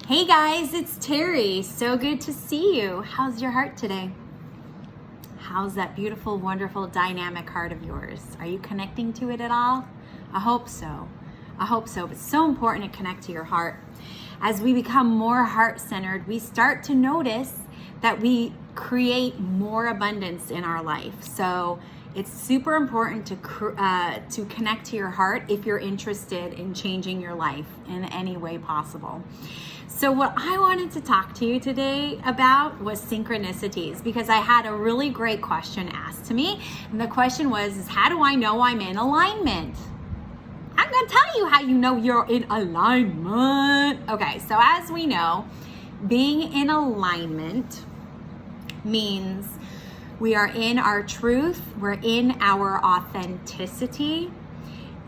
Hey guys, it's Terrie. So good to see you. How's your heart today? How's that beautiful, wonderful, dynamic heart of yours? Are you connecting to it at all? I hope so. It's so important to connect to your heart. As we become more heart-centered, we start to notice that we create more abundance in our life. So it's super important to connect to your heart if you're interested in changing your life in any way possible. So what I wanted to talk to you today about was synchronicities, because I had a really great question asked to me. And the question was, how do I know I'm in alignment? I'm going to tell you how you know you're in alignment. Okay, so as we know, being in alignment means we are in our truth, we're in our authenticity,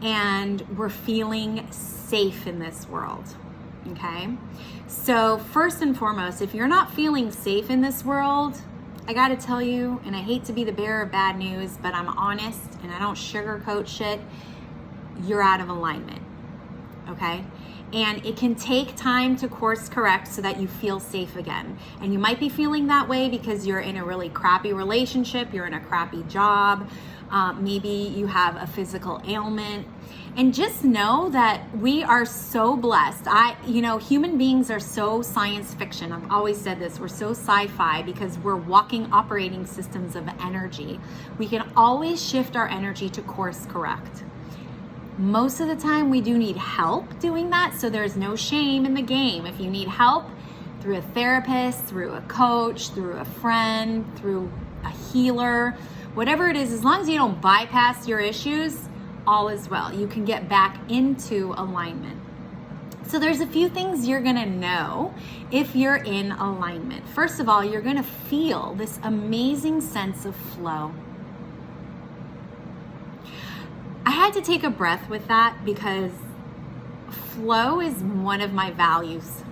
and we're feeling safe in this world. Okay, so first and foremost, if you're not feeling safe in this world, I gotta tell you, and I hate to be the bearer of bad news, but I'm honest and I don't sugarcoat shit, you're out of alignment. Okay, and it can take time to course correct so that you feel safe again. And you might be feeling that way because you're in a really crappy relationship, you're in a crappy job, maybe you have a physical ailment. And just know that we are so blessed. Human beings are so science fiction. I've always said this, we're so sci-fi because we're walking operating systems of energy. We can always shift our energy to course correct. Most of the time we do need help doing that, so there's no shame in the game. If you need help through a therapist, through a coach, through a friend, through a healer, whatever it is, as long as you don't bypass your issues, all is well. You can get back into alignment. So there's a few things you're gonna know if you're in alignment. First of all, you're gonna feel this amazing sense of flow. I had to take a breath with that because flow is one of my values.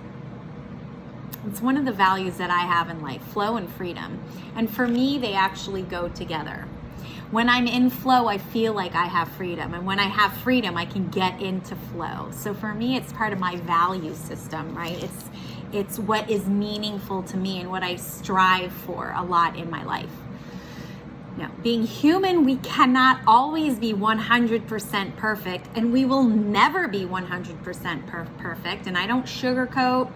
It's one of the values that I have in life, flow and freedom. And for me, they actually go together. When I'm in flow, I feel like I have freedom. And when I have freedom, I can get into flow. So for me, it's part of my value system, right? It's what is meaningful to me and what I strive for a lot in my life. Now, being human, we cannot always be 100% perfect, and we will never be 100% perfect. And I don't sugarcoat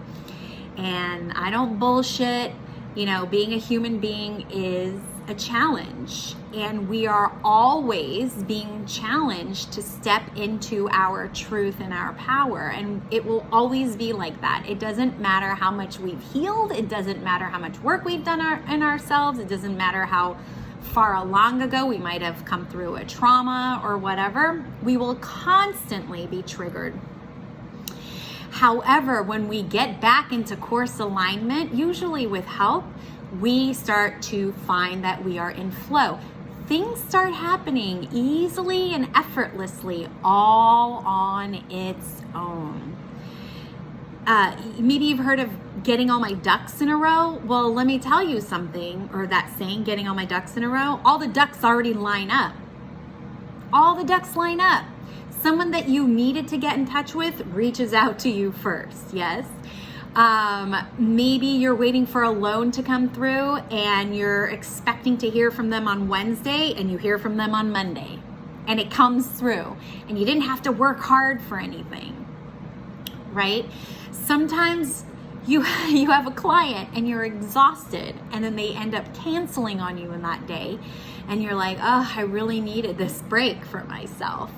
and I don't bullshit. Being a human being is a challenge, and we are always being challenged to step into our truth and our power, and it will always be like that. It doesn't matter how much we've healed, it doesn't matter how much work we've done in ourselves, it doesn't matter how far long ago we might have come through a trauma or whatever, we will constantly be triggered. However, when we get back into course alignment, usually with help, we start to find that we are in flow. Things start happening easily and effortlessly, all on its own. Maybe you've heard of getting all my ducks in a row. Well, let me tell you something, or that saying, getting all my ducks in a row. All the ducks already line up. All the ducks line up. Someone that you needed to get in touch with reaches out to you first, yes? Maybe you're waiting for a loan to come through and you're expecting to hear from them on Wednesday and you hear from them on Monday and it comes through and you didn't have to work hard for anything, right? Sometimes you have a client and you're exhausted and then they end up canceling on you in that day and you're like, oh, I really needed this break for myself,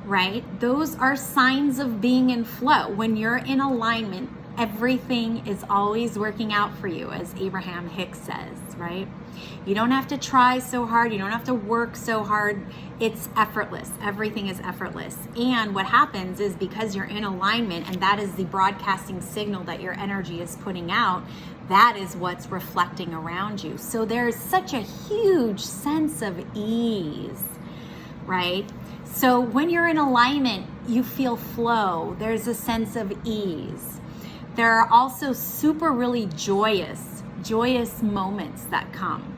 right? Those are signs of being in flow. When you're in alignment, everything is always working out for you, as Abraham Hicks says, right? You don't have to try so hard. You don't have to work so hard. It's effortless. Everything is effortless. And what happens is, because you're in alignment, and that is the broadcasting signal that your energy is putting out, that is what's reflecting around you. So there's such a huge sense of ease, right? So when you're in alignment, you feel flow. There's a sense of ease. There are also really joyous moments that come.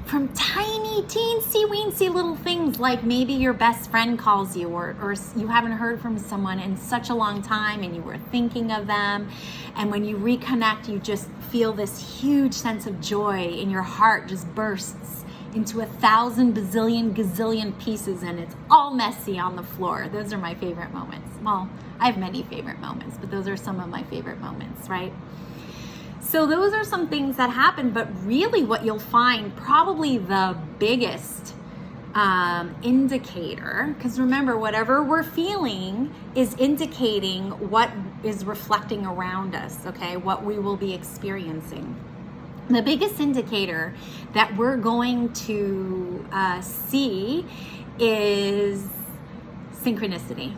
from tiny, teensy, weensy little things like maybe your best friend calls you, or you haven't heard from someone in such a long time and you were thinking of them. And when you reconnect, you just feel this huge sense of joy and your heart just bursts into 1,000 bazillion gazillion pieces and it's all messy on the floor. Those are my favorite moments. Well, I have many favorite moments, but those are some of my favorite moments, right? So those are some things that happen, but really what you'll find, probably the biggest indicator, because remember, whatever we're feeling is indicating what is reflecting around us, okay? What we will be experiencing. The biggest indicator that we're going to see is synchronicity.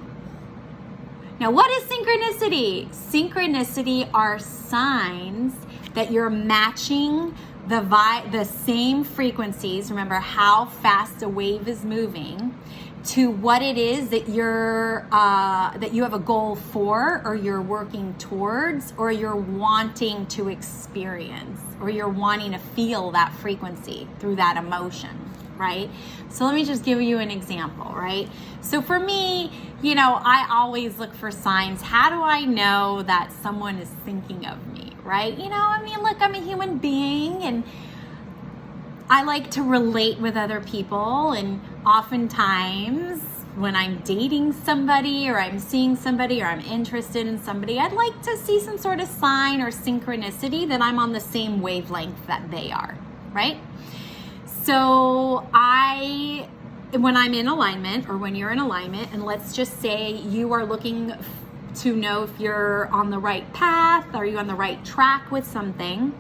Now, what is synchronicity? Synchronicity are signs that you're matching the same frequencies. Remember how fast a wave is moving to what it is that that you have a goal for, or you're working towards, or you're wanting to experience, or you're wanting to feel that frequency through that emotion, right? So let me just give you an example, right? So for me, I always look for signs. How do I know that someone is thinking of me, right? Look, I'm a human being and I like to relate with other people, and oftentimes when I'm dating somebody or I'm seeing somebody or I'm interested in somebody, I'd like to see some sort of sign or synchronicity that I'm on the same wavelength that they are, right? So when I'm in alignment, or when you're in alignment, and let's just say you are looking to know if you're on the right path, are you on the right track with something,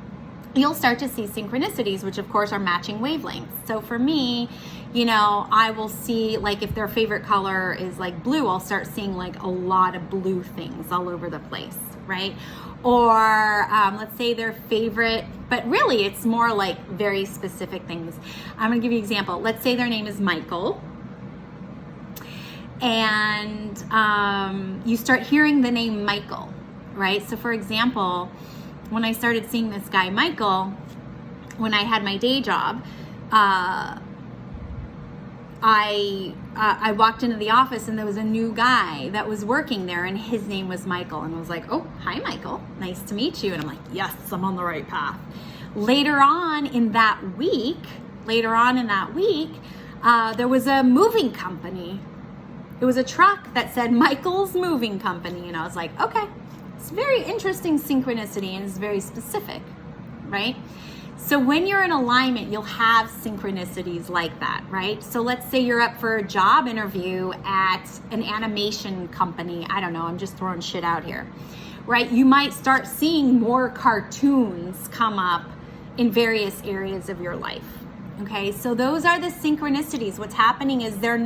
you'll start to see synchronicities, which of course are matching wavelengths. So for me, I will see, like, if their favorite color is like blue, I'll start seeing like a lot of blue things all over the place, right? Or let's say their favorite, but really it's more like very specific things. I'm gonna give you an example. Let's say their name is Michael, and you start hearing the name Michael, right? So for example, when I started seeing this guy Michael, when I had my day job, I walked into the office and there was a new guy that was working there, and his name was Michael, and I was like, oh, hi Michael, nice to meet you. And I'm like, yes, I'm on the right path. Later on in that week, there was a moving company. It was a truck that said Michael's Moving Company, and I was like, okay, it's very interesting synchronicity, and it's very specific, right? So when you're in alignment, you'll have synchronicities like that, right? So let's say you're up for a job interview at an animation company. I don't know, I'm just throwing shit out here, right? You might start seeing more cartoons come up in various areas of your life, okay? So those are the synchronicities. What's happening is they're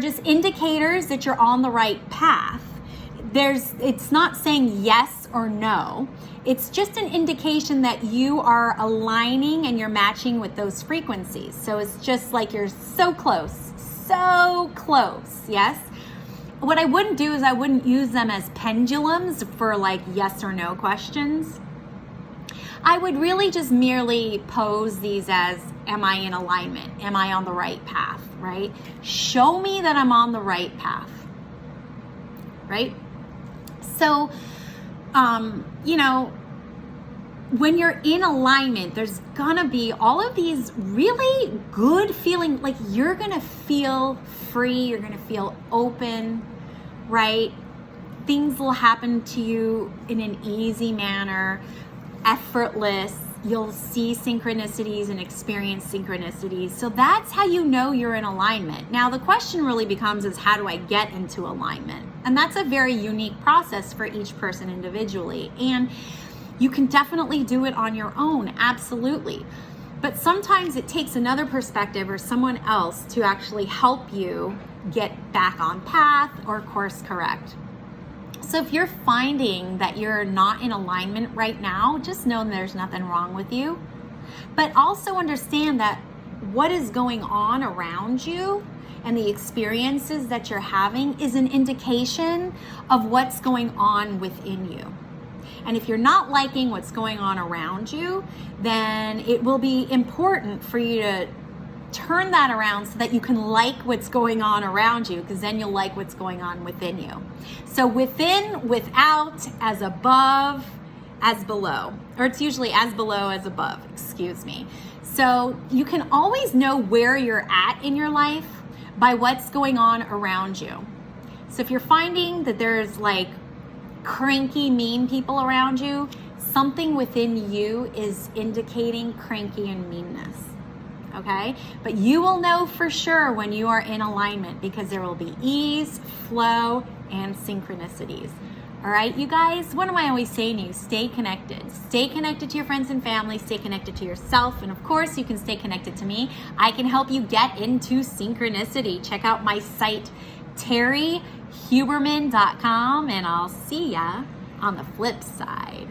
just indicators that you're on the right path. It's not saying yes or no. It's just an indication that you are aligning and you're matching with those frequencies. So it's just like you're so close, yes? What I wouldn't do is I wouldn't use them as pendulums for like yes or no questions. I would really just merely pose these as, am I in alignment? Am I on the right path, right? Show me that I'm on the right path, right? So, when you're in alignment, there's gonna be all of these really good feeling, like you're gonna feel free, you're gonna feel open, right? Things will happen to you in an easy manner, effortless. You'll see synchronicities and experience synchronicities. So that's how you know you're in alignment. Now the question really becomes is, how do I get into alignment? And that's a very unique process for each person individually. And you can definitely do it on your own, absolutely. But sometimes it takes another perspective or someone else to actually help you get back on path or course correct. So if you're finding that you're not in alignment right now, just know there's nothing wrong with you. But also understand that what is going on around you and the experiences that you're having is an indication of what's going on within you. And if you're not liking what's going on around you, then it will be important for you to turn that around so that you can like what's going on around you, because then you'll like what's going on within you. So within, without, as above, as below, or it's usually as below, as above, excuse me. So you can always know where you're at in your life by what's going on around you. So if you're finding that there's like cranky, mean people around you, something within you is indicating cranky and meanness. Okay? But you will know for sure when you are in alignment, because there will be ease, flow, and synchronicities. All right, you guys, what am I always saying to you? Stay connected. Stay connected to your friends and family. Stay connected to yourself. And of course, you can stay connected to me. I can help you get into synchronicity. Check out my site, TerrieHuberman.com, and I'll see ya on the flip side.